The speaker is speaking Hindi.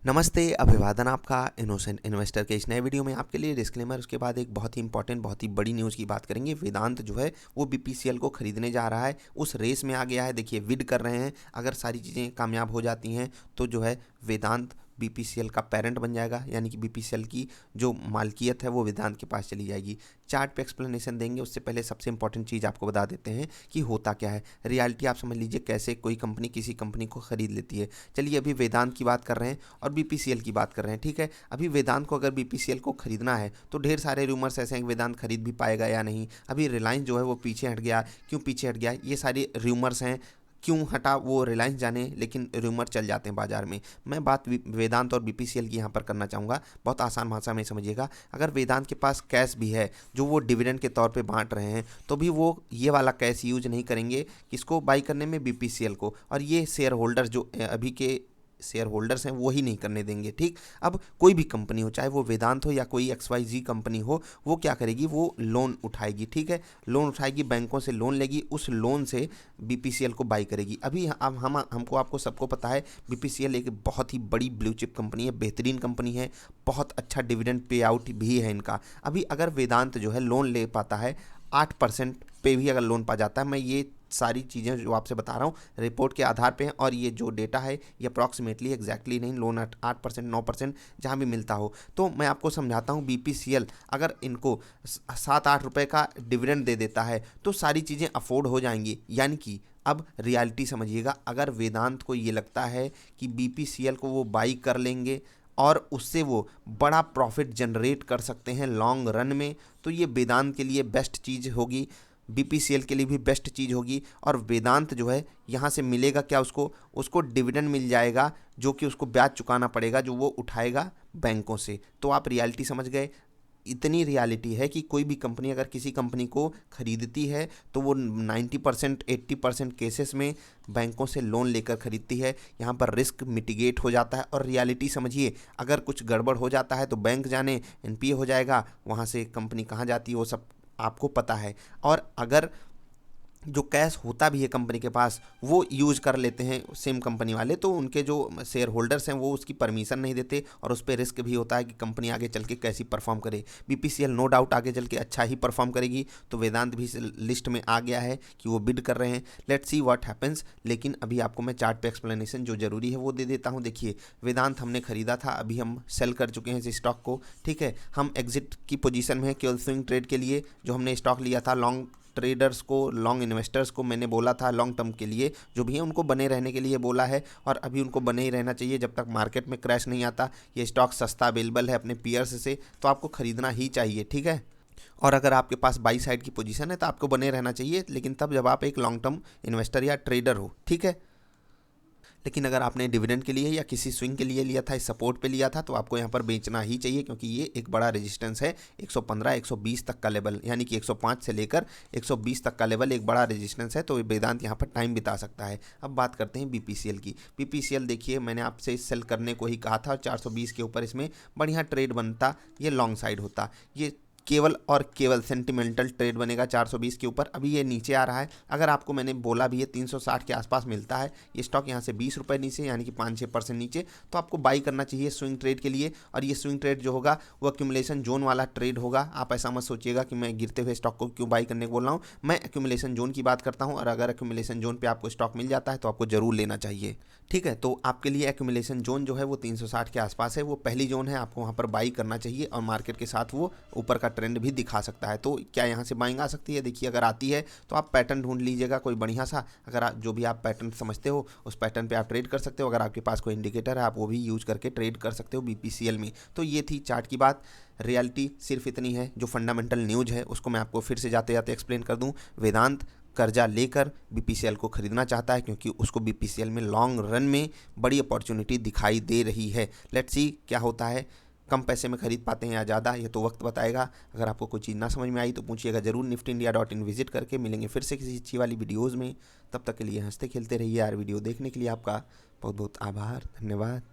नमस्ते, अभिवादन आपका इनोसेंट इन्वेस्टर के इस नए वीडियो में आपके लिए डिस्क्लेमर। उसके बाद एक बहुत ही इंपॉर्टेंट, बहुत ही बड़ी न्यूज़ की बात करेंगे। वेदांत जो है वो बीपीसीएल को खरीदने जा रहा है, उस रेस में आ गया है। देखिए, बिड कर रहे हैं। अगर सारी चीज़ें कामयाब हो जाती हैं तो जो है वेदांत बीपीसीएल का पेरेंट बन जाएगा, यानी कि बीपीसीएल की जो मालकियत है वो वेदांत के पास चली जाएगी। चार्ट पे एक्सप्लेनेशन देंगे, उससे पहले सबसे इंपॉर्टेंट चीज़ आपको बता देते हैं कि होता क्या है। रियलिटी आप समझ लीजिए, कैसे कोई कंपनी किसी कंपनी को खरीद लेती है। चलिए, अभी वेदांत की बात कर रहे हैं और बीपीसीएल की बात कर रहे हैं, ठीक है। अभी वेदांत को अगर बीपीसीएल को खरीदना है तो ढेर सारे रूमर्स ऐसे हैं कि वेदांत खरीद भी पाएगा या नहीं। अभी रिलायंस जो है वो पीछे हट गया, क्यों पीछे हट गया, ये सारे रूमर्स हैं। क्यों हटा वो रिलायंस जाने, लेकिन रूमर चल जाते हैं बाजार में। मैं बात वेदांत और बीपीसीएल की यहाँ पर करना चाहूँगा, बहुत आसान भाषा में समझिएगा। अगर वेदांत के पास कैश भी है जो वो डिविडेंड के तौर पे बांट रहे हैं, तो भी वो ये वाला कैश यूज नहीं करेंगे किसको बाई करने में, बीपीसीएल को। और ये शेयर होल्डर्स जो अभी के शेयर होल्डर्स हैं वो ही नहीं करने देंगे, ठीक। अब कोई भी कंपनी हो, चाहे वो वेदांत हो या कोई XYZ कंपनी हो, वो क्या करेगी, वो लोन उठाएगी, ठीक है। लोन उठाएगी, बैंकों से लोन लेगी, उस लोन से बीपीसीएल को बाई करेगी। अभी अब हमको आपको सबको पता है, बीपीसीएल एक बहुत ही बड़ी ब्लू चिप कंपनी है, बेहतरीन कंपनी है, बहुत अच्छा डिविडेंड पे आउट भी है इनका। अभी अगर वेदांत जो है लोन ले पाता है 8% पे भी अगर लोन पा जाता है, मैं ये सारी चीज़ें जो आपसे बता रहा हूँ रिपोर्ट के आधार पे हैं, और ये जो डेटा है ये अप्रॉक्सीमेटली एग्जैक्टली नहीं, लोन 8% 9% जहाँ भी मिलता हो। तो मैं आपको समझाता हूँ, बीपीसीएल अगर इनको 7-8 रुपये का डिविडेंड दे देता है तो सारी चीज़ें अफोर्ड हो जाएंगी। यानी कि अब रियलिटी समझिएगा, अगर वेदांत को ये लगता है कि बीपीसीएल को वो बाई कर लेंगे और उससे वो बड़ा प्रॉफिट जनरेट कर सकते हैं लॉन्ग रन में, तो ये वेदांत के लिए बेस्ट चीज़ होगी, बीपीसीएल के लिए भी बेस्ट चीज़ होगी। और वेदांत जो है यहाँ से मिलेगा क्या, उसको उसको डिविडेंड मिल जाएगा, जो कि उसको ब्याज चुकाना पड़ेगा, जो वो उठाएगा बैंकों से। तो आप रियलिटी समझ गए। इतनी रियलिटी है कि कोई भी कंपनी अगर किसी कंपनी को खरीदती है तो वो 90% 80% केसेस में बैंकों से लोन लेकर खरीदती है। यहाँ पर रिस्क मिटिगेट हो जाता है। और रियलिटी समझिए, अगर कुछ गड़बड़ हो जाता है तो बैंक जाने, एनपीए हो जाएगा, वहाँ से कंपनी कहाँ जाती है वो सब आपको पता है। और अगर जो कैश होता भी है कंपनी के पास वो यूज कर लेते हैं सेम कंपनी वाले, तो उनके जो शेयर होल्डर्स हैं वो उसकी परमिशन नहीं देते, और उस पर रिस्क भी होता है कि कंपनी आगे चल के कैसी परफॉर्म करे। बीपीसीएल नो डाउट आगे चल के अच्छा ही परफॉर्म करेगी, तो वेदांत भी इस लिस्ट में आ गया है कि वो बिड कर रहे हैं। Let's see what happens. लेकिन अभी आपको मैं चार्ट पे एक्सप्लेनेशन जो जरूरी है वो दे देता हूँ। देखिए, वेदांत हमने खरीदा था, अभी हम सेल कर चुके हैं इस स्टॉक को, ठीक है। हम एग्जिट की पोजीशन में है केवल स्विंग ट्रेड के लिए। जो हमने स्टॉक लिया था, लॉन्ग ट्रेडर्स को, लॉन्ग इन्वेस्टर्स को मैंने बोला था लॉन्ग टर्म के लिए जो भी है उनको बने रहने के लिए बोला है, और अभी उनको बने ही रहना चाहिए जब तक मार्केट में क्रैश नहीं आता। ये स्टॉक सस्ता अवेलेबल है अपने पीयर्स से, तो आपको खरीदना ही चाहिए, ठीक है। और अगर आपके पास बाई साइड की पोजीशन है तो आपको बने रहना चाहिए, लेकिन तब जब आप एक लॉन्ग टर्म इन्वेस्टर या ट्रेडर हो, ठीक है। लेकिन अगर आपने डिविडेंड के लिए या किसी स्विंग के लिए लिया था, इस सपोर्ट पे लिया था, तो आपको यहाँ पर बेचना ही चाहिए, क्योंकि ये एक बड़ा रेजिस्टेंस है। 115 120 तक का लेवल, यानी कि 105 से लेकर 120 तक का लेवल एक बड़ा रेजिस्टेंस है, तो वेदांत यहाँ पर टाइम बिता सकता है। अब बात करते हैं बीपीसीएल की। बीपीसीएल देखिए, मैंने आपसे सेल करने को ही कहा था, और 420 के ऊपर इसमें बढ़िया ट्रेड बनता, ये लॉन्ग साइड होता। ये केवल और केवल सेंटिमेंटल ट्रेड बनेगा 420 के ऊपर। अभी ये नीचे आ रहा है, अगर आपको मैंने बोला भी है 360 के आसपास मिलता है ये स्टॉक, यहाँ से 20 रुपये नीचे, यानी कि 5-6% नीचे, तो आपको बाई करना चाहिए स्विंग ट्रेड के लिए। और ये स्विंग ट्रेड जो होगा वो एक्यूमुलेशन जोन वाला ट्रेड होगा। आप ऐसा मत सोचिएगा कि मैं गिरते हुए स्टॉक को क्यों बाई करने को बोल रहा हूँ, मैं एक्यूमुलेशन जोन की बात करता हूँ। और अगर एक्यूमुलेशन जोन पर आपको स्टॉक मिल जाता है तो आपको जरूर लेना चाहिए, ठीक है। तो आपके लिए एक्यूमुलेशन जोन जो है वो 360 के आसपास है, वो पहली जोन है, आपको वहाँ पर बाई करना चाहिए, और मार्केट के साथ वो ऊपर का ट्रेंड भी दिखा सकता है। तो क्या यहाँ से बाइंग आ सकती है? देखिए, अगर आती है तो आप पैटर्न ढूंढ लीजिएगा कोई बढ़िया सा, अगर आप जो भी आप पैटर्न समझते हो उस पैटर्न पे आप ट्रेड कर सकते हो। अगर आपके पास कोई इंडिकेटर है आप वो भी यूज करके ट्रेड कर सकते हो बीपीसीएल में। तो ये थी चार्ट की बात। रियलिटी सिर्फ इतनी है, जो फंडामेंटल न्यूज है उसको मैं आपको फिर से जाते जाते एक्सप्लेन कर दूं। वेदांत कर्जा लेकर बीपीसीएल को खरीदना चाहता है, क्योंकि उसको बीपीसीएल में लॉन्ग रन में बड़ी अपॉर्चुनिटी दिखाई दे रही है। लेट्स सी क्या होता है, कम पैसे में खरीद पाते हैं या ज़्यादा, ये तो वक्त बताएगा। अगर आपको कोई चीज़ ना समझ में आई तो पूछिएगा जरूर। niftyindia.in विजिट करके मिलेंगे फिर से किसी अच्छी वाली वीडियोज़ में। तब तक के लिए हंसते खेलते रहिए यार। वीडियो देखने के लिए आपका बहुत बहुत आभार, धन्यवाद।